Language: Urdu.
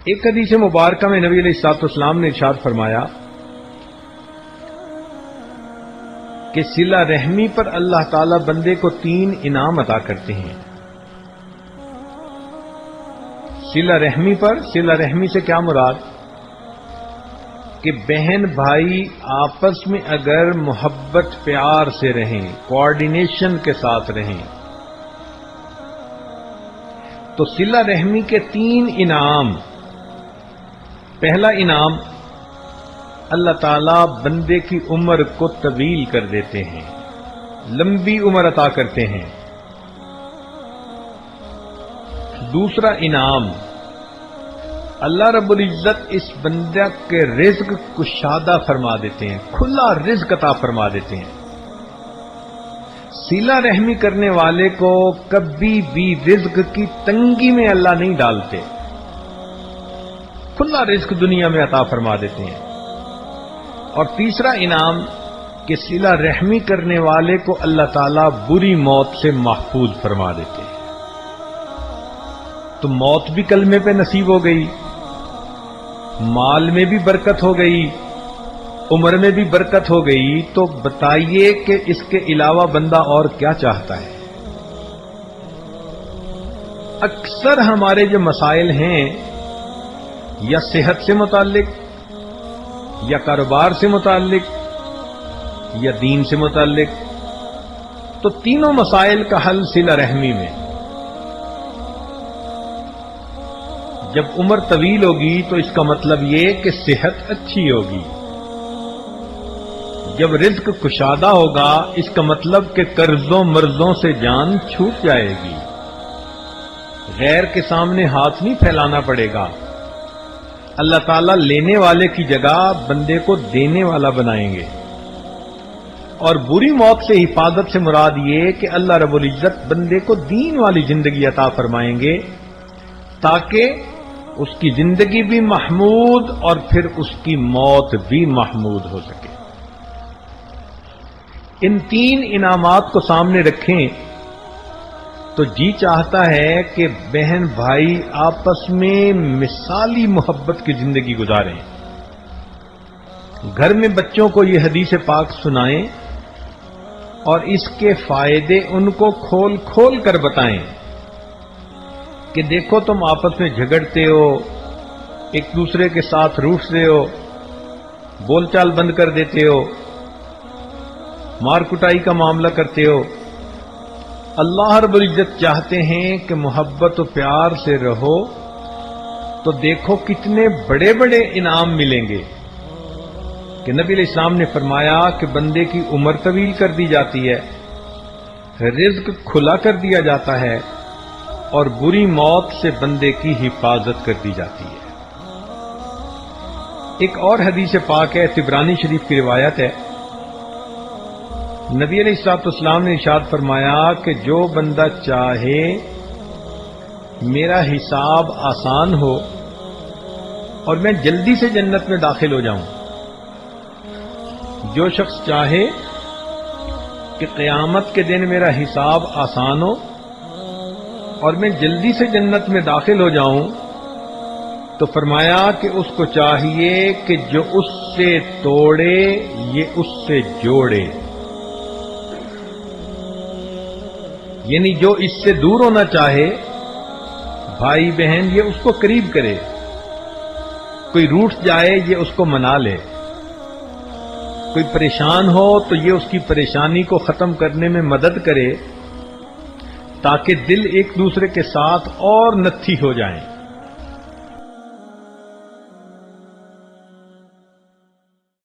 ایک حدیث مبارکہ میں نبی علیہ الصلوۃ والسلام نے ارشاد فرمایا کہ صلہ رحمی پر اللہ تعالی بندے کو 3 انعام عطا کرتے ہیں۔ صلہ رحمی پر، صلہ رحمی سے کیا مراد؟ کہ بہن بھائی آپس میں اگر محبت پیار سے رہیں، کوآرڈینیشن کے ساتھ رہیں، تو صلہ رحمی کے 3 انعام۔ پہلا انعام، اللہ تعالی بندے کی عمر کو طویل کر دیتے ہیں، لمبی عمر عطا کرتے ہیں۔ دوسرا انعام، اللہ رب العزت اس بندے کے رزق کشادہ فرما دیتے ہیں، کھلا رزق عطا فرما دیتے ہیں۔ صلہ رحمی کرنے والے کو کبھی بھی رزق کی تنگی میں اللہ نہیں ڈالتے، کھلا رزق دنیا میں عطا فرما دیتے ہیں۔ اور تیسرا انعام کہ صلہ رحمی کرنے والے کو اللہ تعالیٰ بری موت سے محفوظ فرما دیتے ہیں۔ تو موت بھی کلمے پہ نصیب ہو گئی، مال میں بھی برکت ہو گئی، عمر میں بھی برکت ہو گئی، تو بتائیے کہ اس کے علاوہ بندہ اور کیا چاہتا ہے؟ اکثر ہمارے جو مسائل ہیں یا صحت سے متعلق، یا کاروبار سے متعلق، یا دین سے متعلق، تو تینوں مسائل کا حل صلہ رحمی میں۔ جب عمر طویل ہوگی تو اس کا مطلب یہ کہ صحت اچھی ہوگی، جب رزق کشادہ ہوگا اس کا مطلب کہ قرضوں مرضوں سے جان چھوٹ جائے گی، غیر کے سامنے ہاتھ نہیں پھیلانا پڑے گا، اللہ تعالیٰ لینے والے کی جگہ بندے کو دینے والا بنائیں گے۔ اور بری موت سے حفاظت سے مراد یہ کہ اللہ رب العزت بندے کو دین والی زندگی عطا فرمائیں گے، تاکہ اس کی زندگی بھی محمود اور پھر اس کی موت بھی محمود ہو سکے۔ ان 3 انعامات کو سامنے رکھیں تو جی چاہتا ہے کہ بہن بھائی آپس میں مثالی محبت کی زندگی گزاریں، گھر میں بچوں کو یہ حدیث پاک سنائیں اور اس کے فائدے ان کو کھول کھول کر بتائیں کہ دیکھو تم آپس میں جھگڑتے ہو، ایک دوسرے کے ساتھ روٹھتے ہو، بول چال بند کر دیتے ہو، مار کٹائی کا معاملہ کرتے ہو، اللہ رب العزت چاہتے ہیں کہ محبت و پیار سے رہو، تو دیکھو کتنے بڑے بڑے انعام ملیں گے کہ نبی علیہ السلام نے فرمایا کہ بندے کی عمر طویل کر دی جاتی ہے، رزق کھلا کر دیا جاتا ہے، اور بری موت سے بندے کی حفاظت کر دی جاتی ہے۔ ایک اور حدیث پاک ہے، طبرانی شریف کی روایت ہے، نبی علیہ الصلوۃ والسلام نے ارشاد فرمایا کہ جو بندہ چاہے میرا حساب آسان ہو اور میں جلدی سے جنت میں داخل ہو جاؤں، جو شخص چاہے کہ قیامت کے دن میرا حساب آسان ہو اور میں جلدی سے جنت میں داخل ہو جاؤں، تو فرمایا کہ اس کو چاہیے کہ جو اس سے توڑے یہ اس سے جوڑے، یعنی جو اس سے دور ہونا چاہے بھائی بہن یہ اس کو قریب کرے، کوئی روٹھ جائے یہ اس کو منا لے، کوئی پریشان ہو تو یہ اس کی پریشانی کو ختم کرنے میں مدد کرے، تاکہ دل ایک دوسرے کے ساتھ اور نتھی ہو جائیں۔